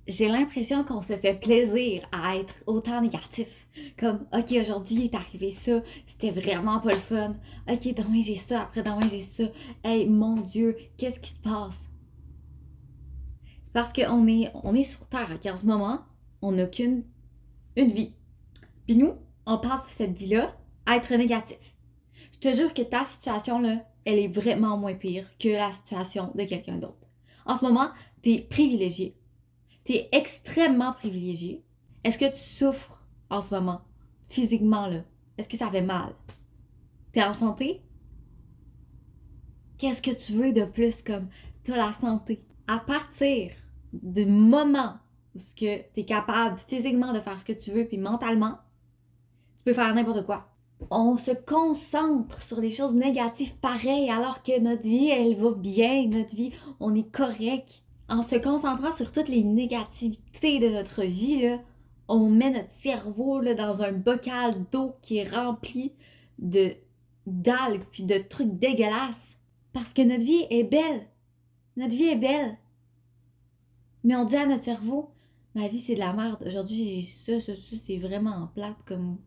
j'ai l'impression qu'on se fait plaisir à être autant négatif. Comme, OK, aujourd'hui, il est arrivé ça, c'était vraiment pas le fun. OK, demain j'ai ça, après demain j'ai ça. Hey, mon Dieu, qu'est-ce qui se passe? C'est parce qu'on est sur Terre, OK? En ce moment, on n'a qu'une une vie. Puis nous, on passe cette vie-là à être négatif. Je te jure que ta situation, là, elle est vraiment moins pire que la situation de quelqu'un d'autre. En ce moment, t'es privilégié. T'es extrêmement privilégié. Est-ce que tu souffres en ce moment? Physiquement, là? Est-ce que ça fait mal? T'es en santé? Qu'est-ce que tu veux de plus comme t'as la santé? À partir du moment où tu es capable physiquement de faire ce que tu veux, puis mentalement, tu peux faire n'importe quoi. On se concentre sur les choses négatives pareil, alors que notre vie, elle va bien, notre vie, on est correct. En se concentrant sur toutes les négativités de notre vie, là, on met notre cerveau là, dans un bocal d'eau qui est rempli de d'algues puis de trucs dégueulasses. Parce que notre vie est belle. Notre vie est belle. Mais on dit à notre cerveau, ma vie c'est de la merde. Aujourd'hui j'ai ça, c'est vraiment plate comme.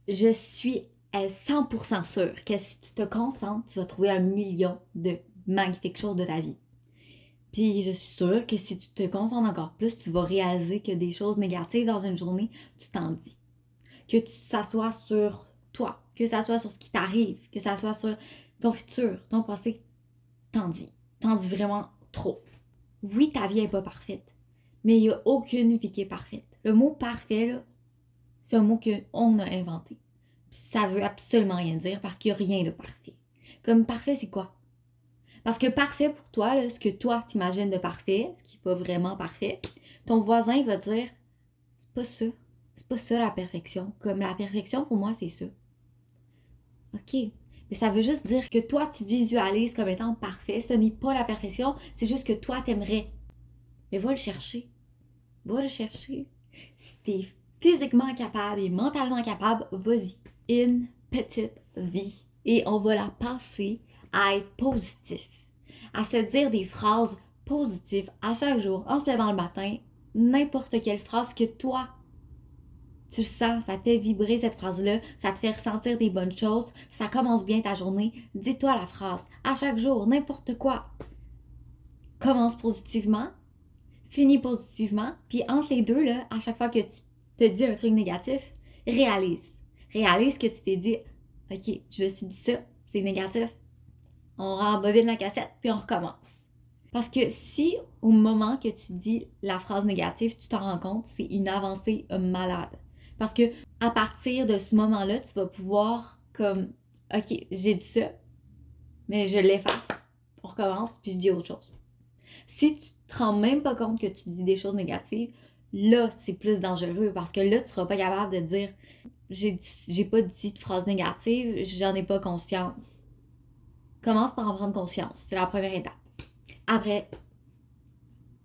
Je suis à 100% sûre que si tu te concentres, tu vas trouver un million de magnifiques choses de ta vie. Puis je suis sûre que si tu te concentres encore plus, tu vas réaliser que des choses négatives dans une journée, tu t'en dis. Que tu s'assoies sur toi, que ça soit sur ce qui t'arrive, que ça soit sur ton futur, ton passé, t'en dis. T'en dis vraiment trop. Oui, ta vie n'est pas parfaite, mais il n'y a aucune vie qui est parfaite. Le mot parfait, là, c'est un mot qu'on a inventé. Ça veut absolument rien dire parce qu'il n'y a rien de parfait. Comme parfait, c'est quoi? Parce que parfait pour toi, là, ce que toi t'imagines de parfait, ce qui n'est pas vraiment parfait, ton voisin va dire c'est pas ça. C'est pas ça la perfection. Comme la perfection pour moi, c'est ça. OK. Mais ça veut juste dire que toi, tu visualises comme étant parfait. Ce n'est pas la perfection, c'est juste que toi, t'aimerais. Mais va le chercher. Va le chercher. Si t'es physiquement capable et mentalement capable, vas-y. Une petite vie. Et on va la passer à être positif. À se dire des phrases positives à chaque jour, en se levant le matin. N'importe quelle phrase que toi, tu le sens, ça te fait vibrer cette phrase-là, ça te fait ressentir des bonnes choses, ça commence bien ta journée. Dis-toi la phrase. À chaque jour, n'importe quoi. Commence positivement, finis positivement, puis entre les deux, là, à chaque fois que tu te dis un truc négatif, réalise. Réalise que tu t'es dit, OK, je me suis dit ça, c'est négatif. On rembobine la cassette, puis on recommence. Parce que si au moment que tu dis la phrase négative, tu t'en rends compte, c'est une avancée malade. Parce que à partir de ce moment-là, tu vas pouvoir comme, OK, j'ai dit ça, mais je l'efface, on recommence, puis je dis autre chose. Si tu te rends même pas compte que tu dis des choses négatives, là, c'est plus dangereux parce que là, tu seras pas capable de dire j'ai pas dit de phrase négative, j'en ai pas conscience. Commence par en prendre conscience, c'est la première étape. Après,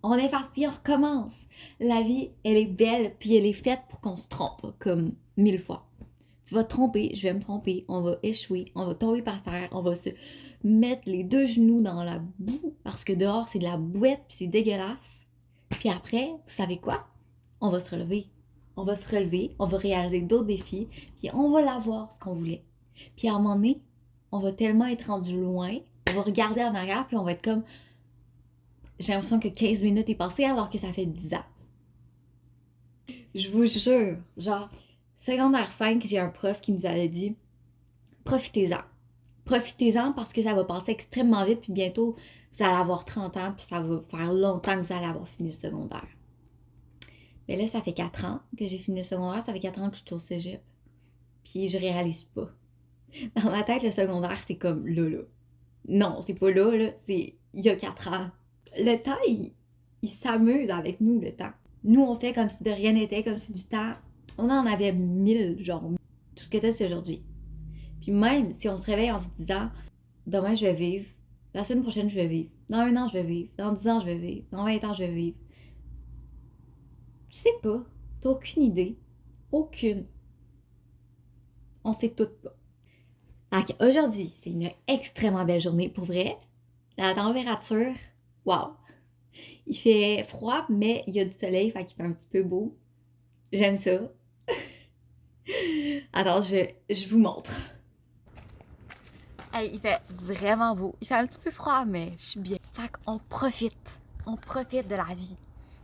on efface puis on recommence. La vie, elle est belle puis elle est faite pour qu'on se trompe, comme 1000 fois. Tu vas te tromper, je vais me tromper, on va échouer, on va tomber par terre, on va se mettre les deux genoux dans la boue parce que dehors c'est de la bouette puis c'est dégueulasse. Puis après, vous savez quoi? On va se relever. On va se relever, on va réaliser d'autres défis, puis on va l'avoir ce qu'on voulait. Puis à un moment donné, on va tellement être rendu loin, on va regarder en arrière puis on va être comme j'ai l'impression que 15 minutes est passé alors que ça fait 10 ans. Je vous jure, genre, secondaire 5, j'ai un prof qui nous avait dit profitez-en. Profitez-en parce que ça va passer extrêmement vite, puis bientôt, vous allez avoir 30 ans, puis ça va faire longtemps que vous allez avoir fini le secondaire. Mais là, ça fait 4 ans que j'ai fini le secondaire, ça fait 4 ans que je suis au cégep, puis je réalise pas. Dans ma tête, le secondaire, c'est comme là, là. Non, c'est pas là, là, c'est il y a 4 ans. Le temps, il s'amuse avec nous, le temps. Nous, on fait comme si de rien n'était, comme si du temps, on en avait 1000, genre. Tout ce que t'as, c'est aujourd'hui. Puis même si on se réveille en se disant, demain, je vais vivre, la semaine prochaine, je vais vivre, dans 1 an, je vais vivre, dans 10 ans, je vais vivre, dans 20 ans, je vais vivre. Tu sais pas. T'as aucune idée. Aucune. On sait tout pas. Donc, aujourd'hui, c'est une extrêmement belle journée. Pour vrai, la température, wow. Il fait froid, mais il y a du soleil, fait qu'il fait un petit peu beau. J'aime ça. Attends, je vous montre. Hey, il fait vraiment beau. Il fait un petit peu froid, mais je suis bien. Fait qu'on profite. On profite de la vie.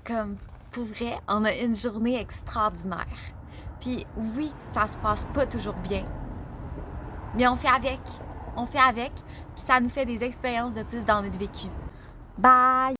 Comme, pour vrai, on a une journée extraordinaire. Puis oui, ça se passe pas toujours bien. Mais on fait avec. On fait avec. Puis ça nous fait des expériences de plus dans notre vécu. Bye!